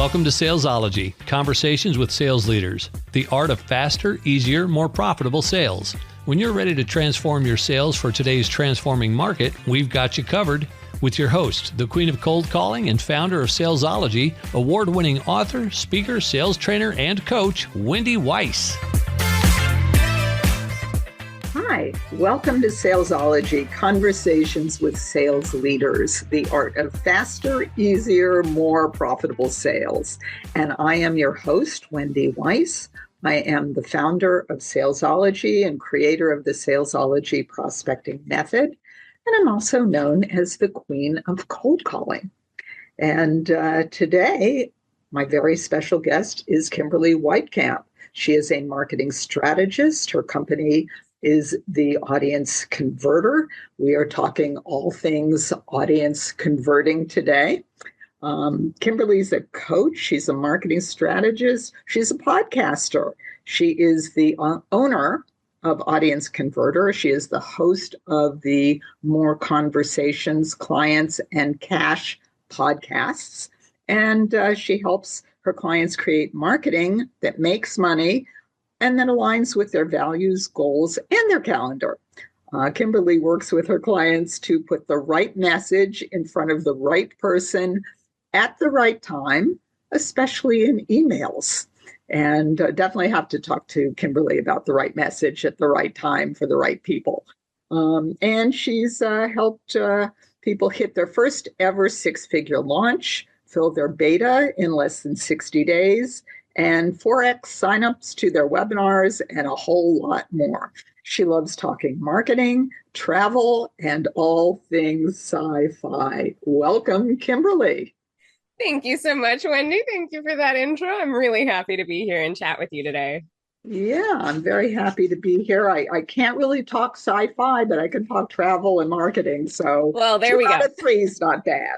Welcome to Salesology, conversations with sales leaders, the art of faster, easier, more profitable sales. When you're ready to transform your sales for today's transforming market, we've got you covered with your host, the queen of cold calling and founder of Salesology, award-winning author, speaker, sales trainer, and coach, Wendy Weiss. Hi, welcome to Salesology, conversations with sales leaders, the art of faster, easier, more profitable sales. And I am your host, Wendy Weiss. I am the founder of Salesology and creator of the Salesology prospecting method. And I'm also known as the queen of cold calling. And today, my very special guest is Kimberly Weitkamp. She is a marketing strategist. Her company is the Audience Converter. We are talking all things audience converting today. Kimberly's a coach. She's a marketing strategist. She's a podcaster. She is the owner of Audience Converter. She is the host of the More Conversations, Clients, and Cash podcasts. And she helps her clients create marketing that makes money and that aligns with their values, goals, and their calendar. Kimberly works with her clients to put the right message in front of the right person at the right time, especially in emails. And definitely have to talk to Kimberly about the right message at the right time for the right people. And she's helped people hit their first ever six-figure launch, fill their beta in less than 60 days, and 4x signups to their webinars, and a whole lot more. She loves talking marketing, travel, and all things sci-fi. Welcome, Kimberly. Thank you so much, Wendy. Thank you for that intro. I'm really happy to be here and chat with you today. Yeah, I'm very happy to be here. I can't really talk sci-fi, but I can talk travel and marketing. So well, there we go. 2 out of 3 is not bad.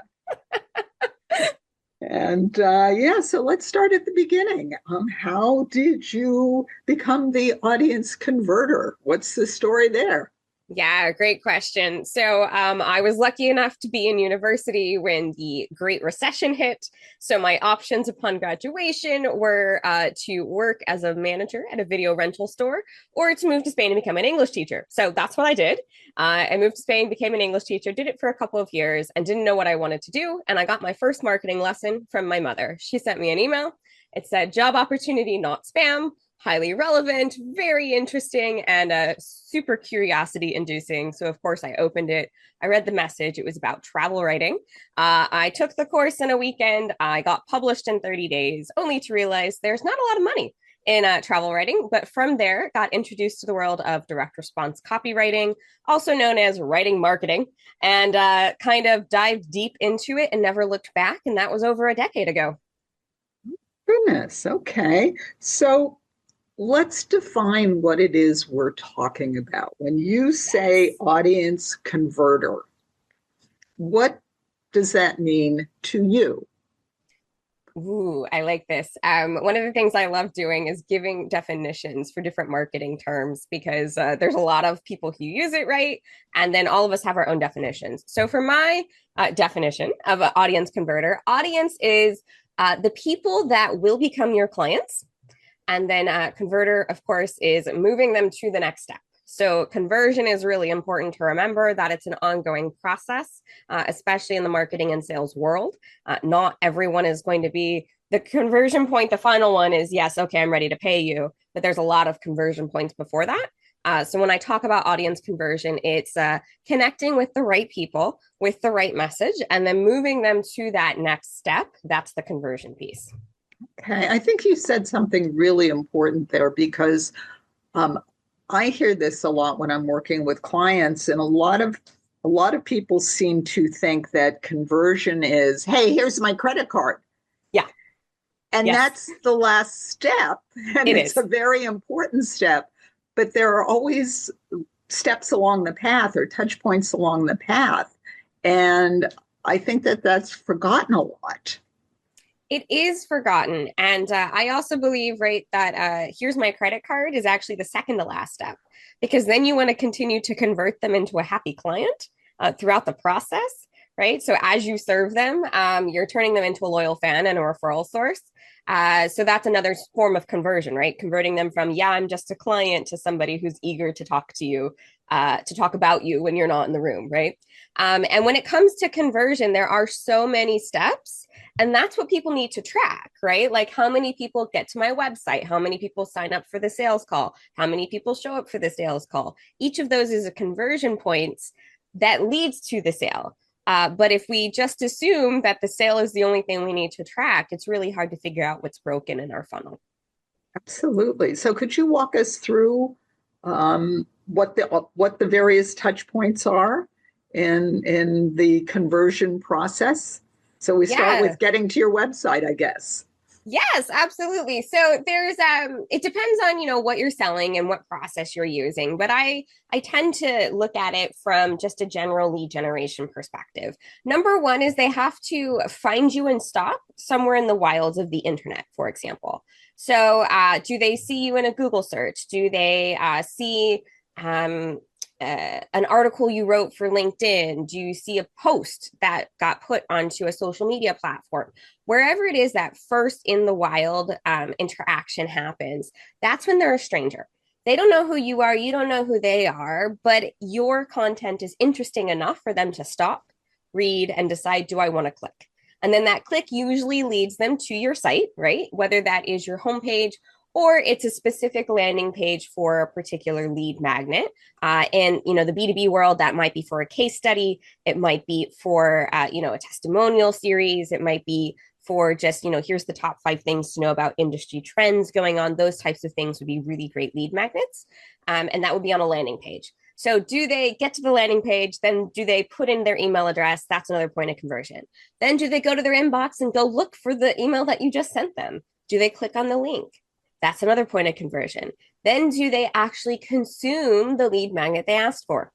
And so let's start at the beginning. How did you become the audience converter? What's the story there? Yeah, great question. So I was lucky enough to be in university when the Great Recession hit. So my options upon graduation were to work as a manager at a video rental store or to move to Spain and become an English teacher. So that's what I did. I moved to Spain, became an English teacher, did it for a couple of years and didn't know what I wanted to do. And I got my first marketing lesson from my mother. She sent me an email. It said, job opportunity, not spam. Highly relevant, very interesting, and super curiosity inducing. So of course I opened it. I read the message. It was about travel writing. I took the course in a weekend. I got published in 30 days, only to realize there's not a lot of money in travel writing. But from there, got introduced to the world of direct response copywriting, also known as writing marketing, and kind of dived deep into it and never looked back. And that was over a decade ago. Goodness. Okay. So let's define what it is we're talking about. When you say audience converter, what does that mean to you? Ooh, I like this. One of the things I love doing is giving definitions for different marketing terms because there's a lot of people who use it, right? And then all of us have our own definitions. So for my definition of an audience converter, audience is the people that will become your clients. And then converter, of course, is moving them to the next step. So conversion is really important to remember that it's an ongoing process, especially in the marketing and sales world. Not everyone is going to be the conversion point. The final one is, yes, okay, I'm ready to pay you. But there's a lot of conversion points before that. So when I talk about audience conversion, it's connecting with the right people, with the right message, and then moving them to that next step. That's the conversion piece. Okay, I think you said something really important there because I hear this a lot when I'm working with clients, and a lot of people seem to think that conversion is, hey, here's my credit card. Yeah. And that's the last step. And it's a very important step, but there are always steps along the path or touch points along the path. And I think that that's forgotten a lot. It is forgotten. And I also believe, right, that here's my credit card is actually the second to last step, because then you want to continue to convert them into a happy client throughout the process, right? So as you serve them, you're turning them into a loyal fan and a referral source. So that's another form of conversion, right? Converting them from, yeah, I'm just a client to somebody who's eager to talk to you, to talk about you when you're not in the room, right? And when it comes to conversion, there are so many steps. And that's what people need to track, right? Like how many people get to my website? How many people sign up for the sales call? How many people show up for the sales call? Each of those is a conversion point that leads to the sale. But if we just assume that the sale is the only thing we need to track, it's really hard to figure out what's broken in our funnel. Absolutely. So could you walk us through what the various touch points are in the conversion process? So we start Yeah. with getting to your website, I guess. Yes, absolutely. So there's it depends on, what you're selling and what process you're using, but I tend to look at it from just a general lead generation perspective. Number one is they have to find you and stop somewhere in the wilds of the internet, for example. So do they see you in a Google search? Do they see an article you wrote for LinkedIn? Do you see a post that got put onto a social media platform? Wherever it is that first in the wild interaction happens, that's when they're a stranger. They don't know who you are, you don't know who they are, but your content is interesting enough for them to stop, read, and decide, do I want to click? And then that click usually leads them to your site, right? Whether that is your homepage or it's a specific landing page for a particular lead magnet. And, the B2B world, that might be for a case study. It might be for, a testimonial series. It might be for just, here's the top 5 things to know about industry trends going on. Those types of things would be really great lead magnets. And that would be on a landing page. So do they get to the landing page? Then do they put in their email address? That's another point of conversion. Then do they go to their inbox and go look for the email that you just sent them? Do they click on the link? That's another point of conversion. Then do they actually consume the lead magnet they asked for?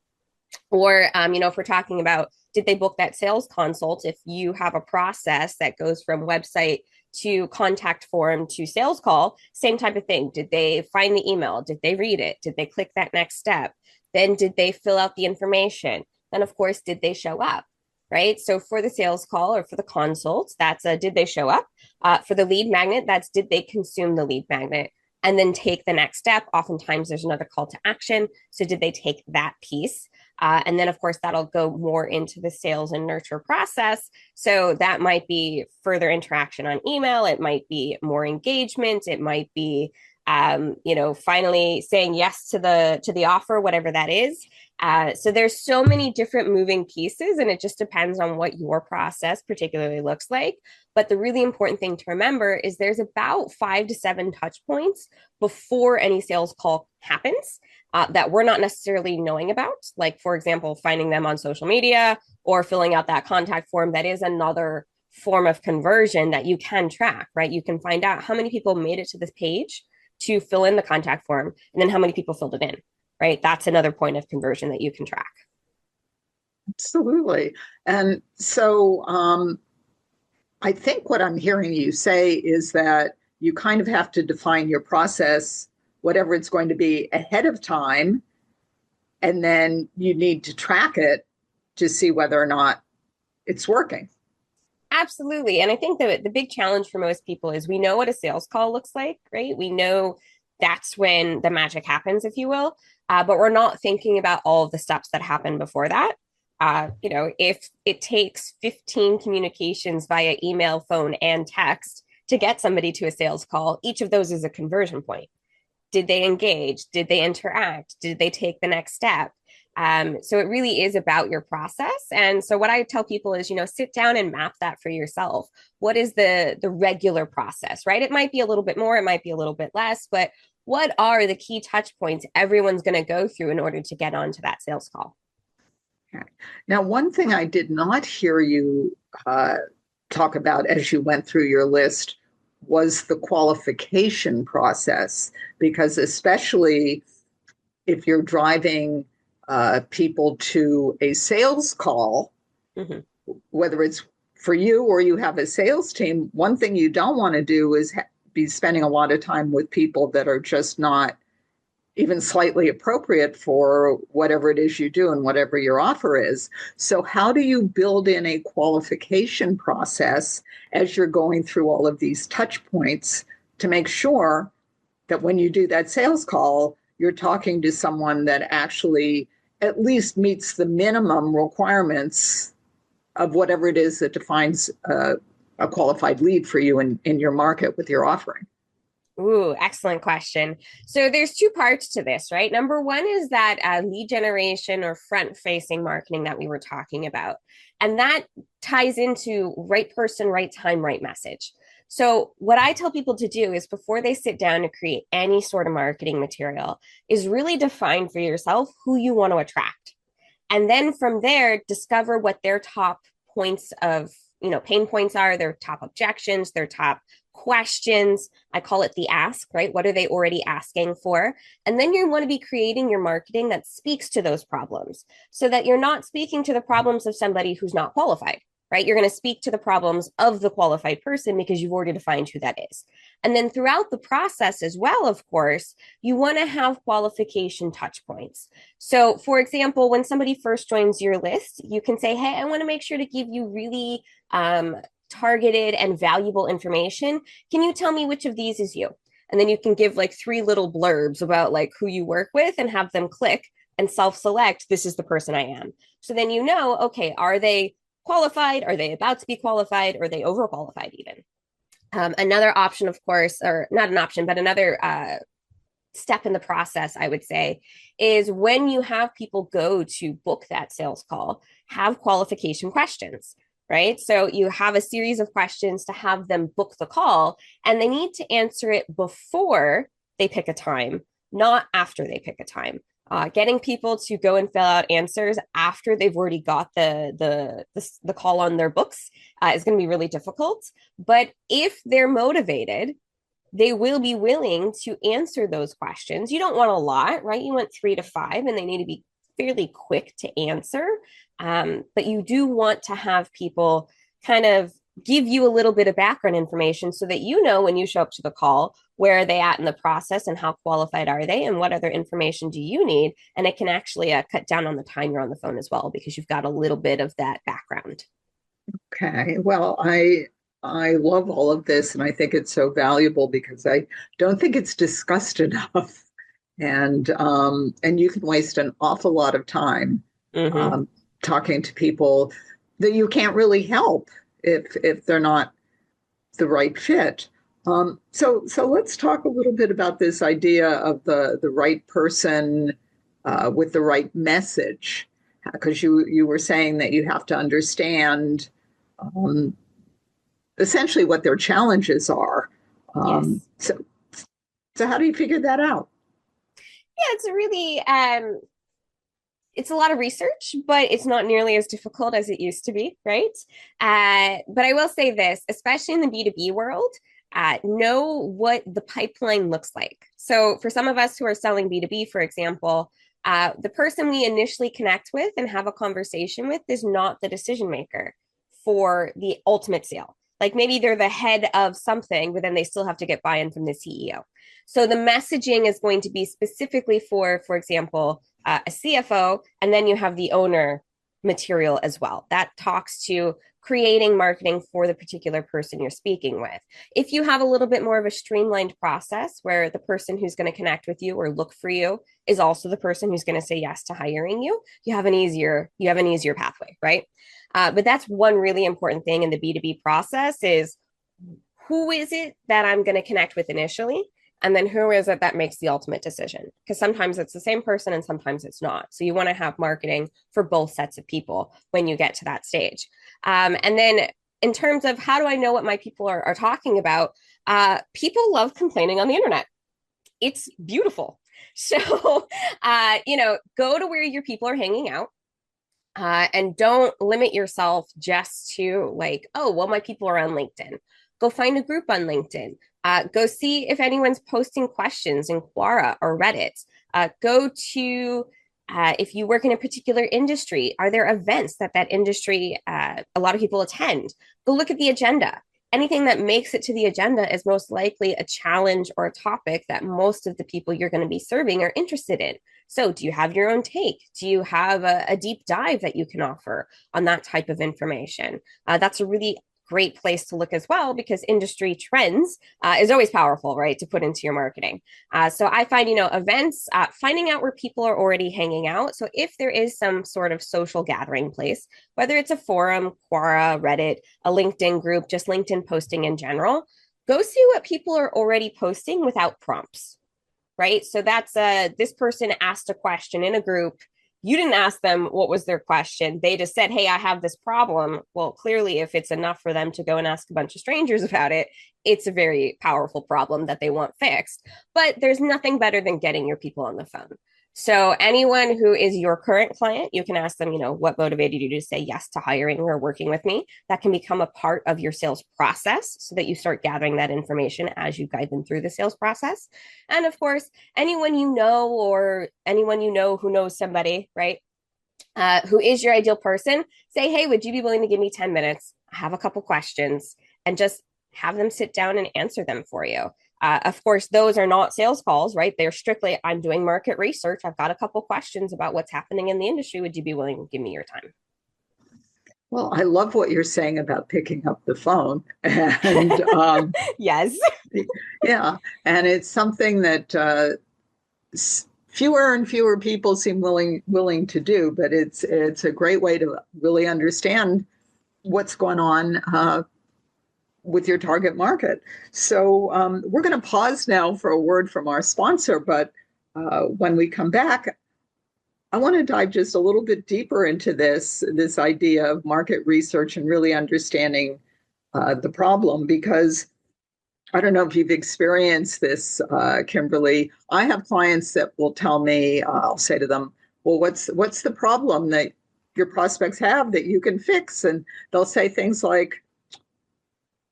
Or, if we're talking about, did they book that sales consult? If you have a process that goes from website to contact form to sales call, same type of thing. Did they find the email? Did they read it? Did they click that next step? Then did they fill out the information? Then, of course, did they show up? Right. So for the sales call or for the consult, that's a did they show up? For the lead magnet, that's did they consume the lead magnet and then take the next step? Oftentimes there's another call to action. So did they take that piece? And then, of course, that'll go more into the sales and nurture process. So that might be further interaction on email. It might be more engagement. It might be, finally saying yes to the offer, whatever that is. So there's so many different moving pieces, and it just depends on what your process particularly looks like. But the really important thing to remember is there's about 5 to 7 touch points before any sales call happens that we're not necessarily knowing about. Like, for example, finding them on social media or filling out that contact form. That is another form of conversion that you can track, right? You can find out how many people made it to this page to fill in the contact form, and then how many people filled it in, right? That's another point of conversion that you can track. Absolutely. And so I think what I'm hearing you say is that you kind of have to define your process, whatever it's going to be, ahead of time, and then you need to track it to see whether or not it's working. Absolutely. And I think that the big challenge for most people is we know what a sales call looks like, right? We know that's when the magic happens, if you will, but we're not thinking about all of the steps that happen before that. If it takes 15 communications via email, phone, and text to get somebody to a sales call, each of those is a conversion point. Did they engage? Did they interact? Did they take the next step? So it really is about your process. And so what I tell people is, sit down and map that for yourself. What is the regular process, right? It might be a little bit more, it might be a little bit less, but what are the key touch points everyone's going to go through in order to get onto that sales call? Okay. Now, one thing I did not hear you talk about as you went through your list was the qualification process, because especially if you're driving people to a sales call, mm-hmm. whether it's for you or you have a sales team, one thing you don't want to do is be spending a lot of time with people that are just not even slightly appropriate for whatever it is you do and whatever your offer is. So how do you build in a qualification process as you're going through all of these touch points to make sure that when you do that sales call, you're talking to someone that actually at least meets the minimum requirements of whatever it is that defines a qualified lead for you in your market with your offering? Ooh, excellent question. So there's two parts to this, right? Number one is that lead generation or front-facing marketing that we were talking about. And that ties into right person, right time, right message. So what I tell people to do is before they sit down to create any sort of marketing material is really define for yourself who you want to attract. And then from there, discover what their top points of, pain points are, their top objections, their top questions. I call it the ask, right? What are they already asking for? And then you want to be creating your marketing that speaks to those problems so that you're not speaking to the problems of somebody who's not qualified, right? You're going to speak to the problems of the qualified person because you've already defined who that is. And then throughout the process as well, of course, you want to have qualification touch points. So for example, when somebody first joins your list, you can say, hey, I want to make sure to give you really targeted and valuable information. Can you tell me which of these is you? And then you can give like 3 little blurbs about like who you work with and have them click and self-select, this is the person I am. So then okay, are they qualified? Are they about to be qualified? Are they overqualified even? Another option, of course, or not an option, but another step in the process, I would say, is when you have people go to book that sales call, have qualification questions, right? So you have a series of questions to have them book the call, and they need to answer it before they pick a time, not after they pick a time. Getting people to go and fill out answers after they've already got the call on their books is going to be really difficult. But if they're motivated, they will be willing to answer those questions. You don't want a lot, right? You want 3 to 5, and they need to be fairly quick to answer. But you do want to have people kind of give you a little bit of background information so that when you show up to the call, where are they at in the process and how qualified are they and what other information do you need? And it can actually cut down on the time you're on the phone as well because you've got a little bit of that background. Okay. Well, I love all of this, and I think it's so valuable because I don't think it's discussed enough, and you can waste an awful lot of time talking to people that you can't really help if they're not the right fit. So let's talk a little bit about this idea of the right person with the right message, because you were saying that you have to understand essentially what their challenges are. Yes. So how do you figure that out? Yeah, it's really it's a lot of research, but it's not nearly as difficult as it used to be, right? But I will say this, especially in the B2B world, know what the pipeline looks like. So for some of us who are selling B2B, for example, the person we initially connect with and have a conversation with is not the decision maker for the ultimate sale. Like maybe they're the head of something, but then they still have to get buy-in from the CEO. So the messaging is going to be specifically for example, a CFO, and then you have the owner material as well. That talks to creating marketing for the particular person you're speaking with. If you have a little bit more of a streamlined process where the person who's going to connect with you or look for you is also the person who's going to say yes to hiring you, you have an easier pathway, right? But that's one really important thing in the B2B process is who is it that I'm going to connect with initially? And then who is it that makes the ultimate decision? Because sometimes it's the same person and sometimes it's not. So you want to have marketing for both sets of people when you get to that stage. And then in terms of how do I know what my people are talking about, people love complaining on the internet. It's beautiful. So, go to where your people are hanging out. And don't limit yourself just to like, oh, well, my people are on LinkedIn. Go find a group on LinkedIn. Go see if anyone's posting questions in Quora or Reddit. Go to, if you work in a particular industry, are there events that industry, a lot of people attend? Go look at the agenda anything that makes it to the agenda is most likely a challenge or a topic that most of the people you're going to be serving are interested in. So do you have your own take? Do you have a deep dive that you can offer on that type of information? That's a really great place to look as well, because industry trends is always powerful, right, to put into your marketing. So I find, events, finding out where people are already hanging out. So if there is some sort of social gathering place, whether it's a forum, Quora, Reddit, a LinkedIn group, just LinkedIn posting in general, go see what people are already posting without prompts, right? So that's this person asked a question in a group. You didn't ask them what was their question. They just said, hey, I have this problem. Well, clearly, if it's enough for them to go and ask a bunch of strangers about it, it's a very powerful problem that they want fixed. But there's nothing better than getting your people on the phone. So anyone who is your current client, you can ask them, what motivated you to say yes to hiring or working with me? That can become a part of your sales process so that you start gathering that information as you guide them through the sales process. And of course, anyone you know or anyone you know who knows somebody, right? Who is your ideal person, say, hey, would you be willing to give me 10 minutes? I have a couple questions, and just have them sit down and answer them for you. Of course, those are not sales calls, right? They're strictly, I'm doing market research. I've got a couple questions about what's happening in the industry. Would you be willing to give me your time? Well, I love what you're saying about picking up the phone. And yes. yeah, and it's something that fewer and fewer people seem willing to do, but it's a great way to really understand what's going on with your target market. So we're going to pause now for a word from our sponsor, but when we come back, I want to dive just a little bit deeper into this idea of market research and really understanding the problem, because I don't know if you've experienced this, Kimberly. I have clients that will tell me, I'll say to them, well, what's the problem that your prospects have that you can fix? And they'll say things like,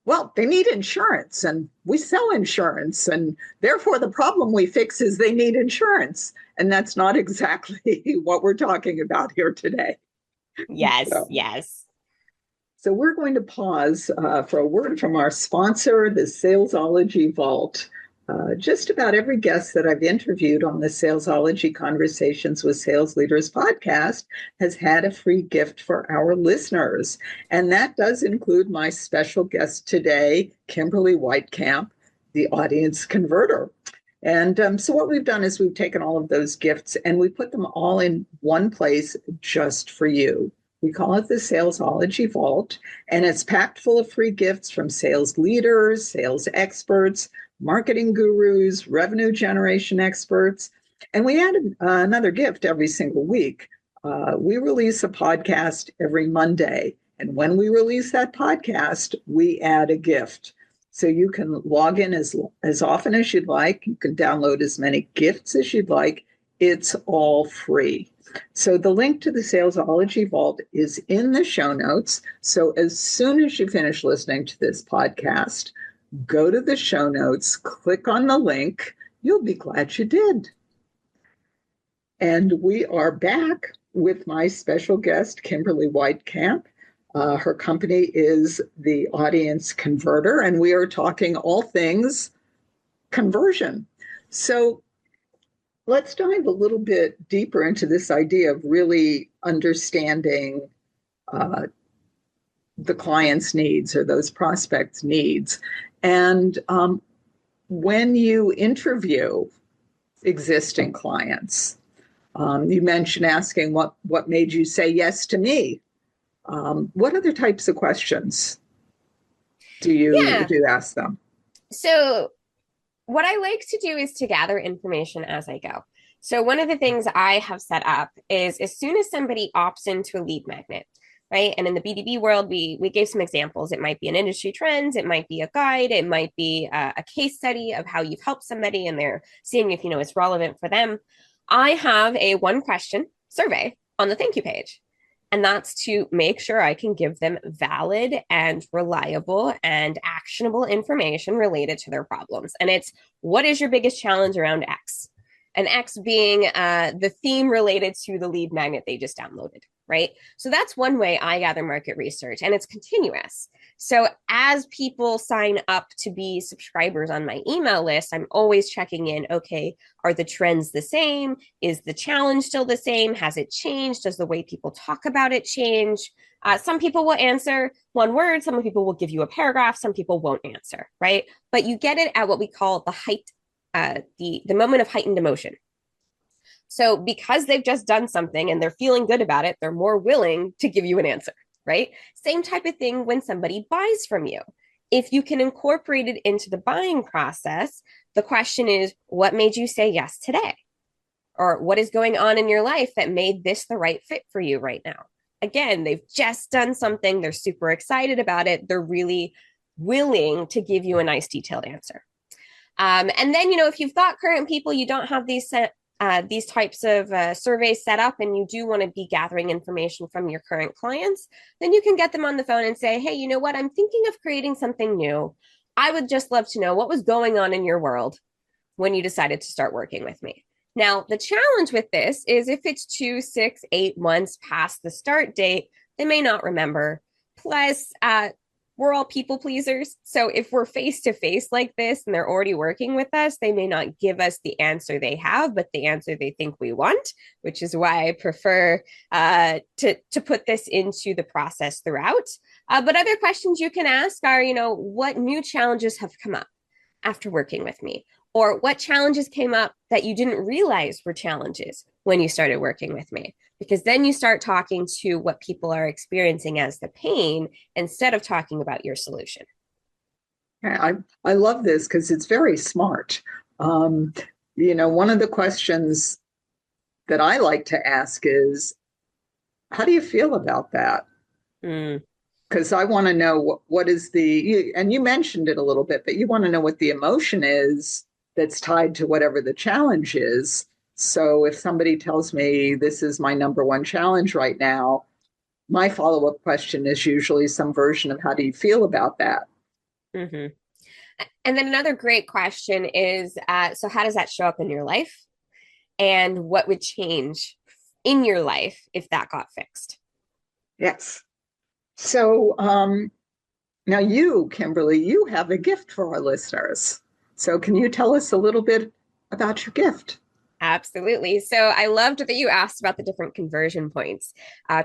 well, they need insurance and we sell insurance, and therefore the problem we fix is they need insurance. And that's not exactly what we're talking about here today. Yes, yes. So we're going to pause for a word from our sponsor, the Salesology Vault. Just about every guest that I've interviewed on the Salesology Conversations with Sales Leaders podcast has had a free gift for our listeners. And that does include my special guest today, Kimberly Weitkamp, the audience converter. And so what we've done is we've taken all of those gifts and we put them all in one place just for you. We call it the Salesology Vault, and it's packed full of free gifts from sales leaders, sales experts, marketing gurus, revenue generation experts. And we add another gift every single week. We release a podcast every Monday. And when we release that podcast, we add a gift. So you can log in as often as you'd like. You can download as many gifts as you'd like. It's all free. So the link to the Salesology Vault is in the show notes. So as soon as you finish listening to this podcast, go to the show notes, click on the link. You'll be glad you did. And we are back with my special guest, Kimberly Weitkamp. Her company is the Audience Converter, and we are talking all things conversion. So let's dive a little bit deeper into this idea of really understanding the client's needs or those prospects' needs. And when you interview existing clients, you mentioned asking what made you say yes to me. What other types of questions do you ask them? So what I like to do is to gather information as I go. So one of the things I have set up is as soon as somebody opts into a lead magnet, right? And in the B2B world, we gave some examples. It might be an industry trends, it might be a guide, it might be a case study of how you've helped somebody and they're seeing if it's relevant for them. I have a 1-question survey on the thank you page. And that's to make sure I can give them valid and reliable and actionable information related to their problems. And it's, what is your biggest challenge around X? And X being the theme related to the lead magnet they just downloaded, right? So that's one way I gather market research, and it's continuous. So as people sign up to be subscribers on my email list, I'm always checking in. Okay, are the trends the same? Is the challenge still the same? Has it changed? Does the way people talk about it change? Some people will answer one word. Some people will give you a paragraph. Some people won't answer, right? But you get it at what we call the height, the moment of heightened emotion. So because they've just done something and they're feeling good about it, they're more willing to give you an answer, right? Same type of thing when somebody buys from you. If you can incorporate it into the buying process, the question is, what made you say yes today? Or what is going on in your life that made this the right fit for you right now? Again, they've just done something. They're super excited about it. They're really willing to give you a nice detailed answer. And then, if you've got current people, you don't have these types of surveys set up, and you do want to be gathering information from your current clients, then you can get them on the phone and say, hey, you know what? I'm thinking of creating something new. I would just love to know what was going on in your world when you decided to start working with me. Now, the challenge with this is if it's 2, 6, 8 months past the start date, they may not remember. Plus, we're all people pleasers. So if we're face to face like this and they're already working with us, they may not give us the answer they have, but the answer they think we want, which is why I prefer to put this into the process throughout. But other questions you can ask are, what new challenges have come up after working with me? Or what challenges came up that you didn't realize were challenges when you started working with me? Because then you start talking to what people are experiencing as the pain instead of talking about your solution. I love this because it's very smart. One of the questions that I like to ask is, how do you feel about that? Because I want to know what is and you mentioned it a little bit, but you want to know what the emotion is that's tied to whatever the challenge is. So if somebody tells me this is my number one challenge right now, my follow-up question is usually some version of how do you feel about that? Mm-hmm. And then another great question is, so how does that show up in your life? And what would change in your life if that got fixed? Yes. So now you, Kimberly, you have a gift for our listeners. So can you tell us a little bit about your gift? Absolutely. So I loved that you asked about the different conversion points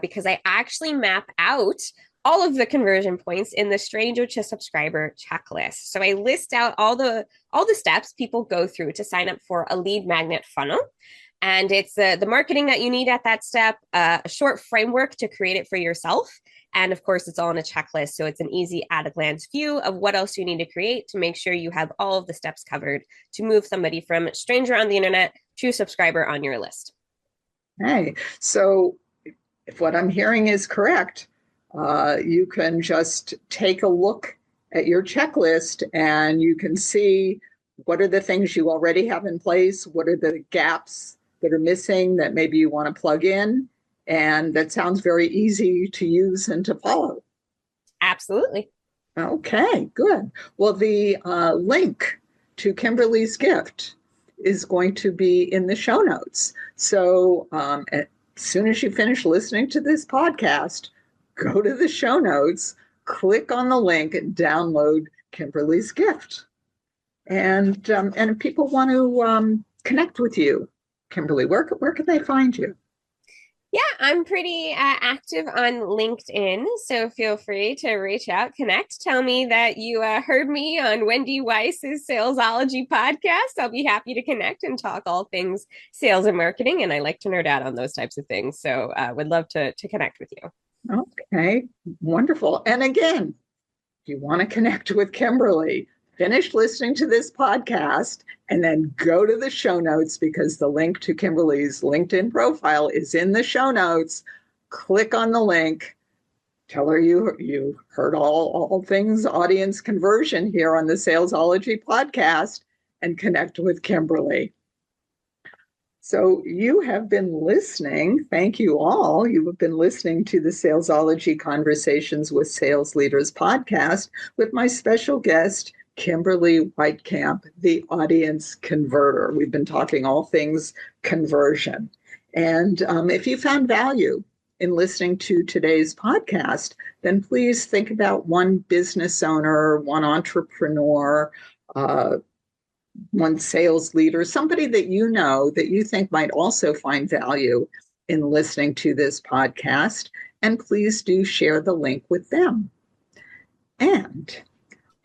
because I actually map out all of the conversion points in the stranger to subscriber checklist. So I list out all the steps people go through to sign up for a lead magnet funnel. And it's the marketing that you need at that step, a short framework to create it for yourself. And of course, it's all in a checklist. So it's an easy at a glance view of what else you need to create to make sure you have all of the steps covered to move somebody from stranger on the internet to subscriber on your list. Hey, so if what I'm hearing is correct, you can just take a look at your checklist and you can see what are the things you already have in place, what are the gaps that are missing that maybe you want to plug in. And that sounds very easy to use and to follow. Absolutely. Okay, good. Well, the link to Kimberly's gift is going to be in the show notes. So as soon as you finish listening to this podcast, go to the show notes, click on the link, and download Kimberly's gift. And if people want to connect with you, Kimberly, where can they find you? Yeah, I'm pretty active on LinkedIn, so feel free to reach out, connect, tell me that you heard me on Wendy Weiss's Salesology podcast. I'll be happy to connect and talk all things sales and marketing, and I like to nerd out on those types of things, so would love to connect with you. Okay, wonderful. And again, if you want to connect with Kimberly, finish listening to this podcast and then go to the show notes because the link to Kimberly's LinkedIn profile is in the show notes. Click on the link. Tell her you heard all things audience conversion here on the Salesology podcast and connect with Kimberly. So you have been listening. Thank you all. You have been listening to the Salesology Conversations with Sales Leaders podcast with my special guest, Kimberly Weitkamp, the audience converter. We've been talking all things conversion. And if you found value in listening to today's podcast, then please think about one business owner, one entrepreneur, one sales leader, somebody that you know that you think might also find value in listening to this podcast. And please do share the link with them. And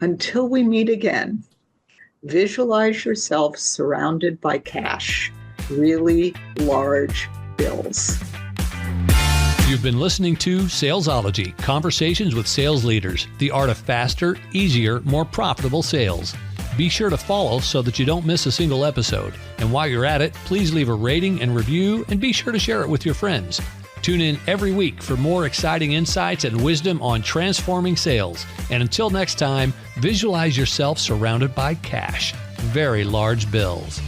until we meet again, visualize yourself surrounded by cash, really large bills. You've been listening to Salesology, Conversations with Sales Leaders, the art of faster, easier, more profitable sales. Be sure to follow so that you don't miss a single episode. And while you're at it, please leave a rating and review and be sure to share it with your friends. Tune in every week for more exciting insights and wisdom on transforming sales. And until next time, visualize yourself surrounded by cash, very large bills.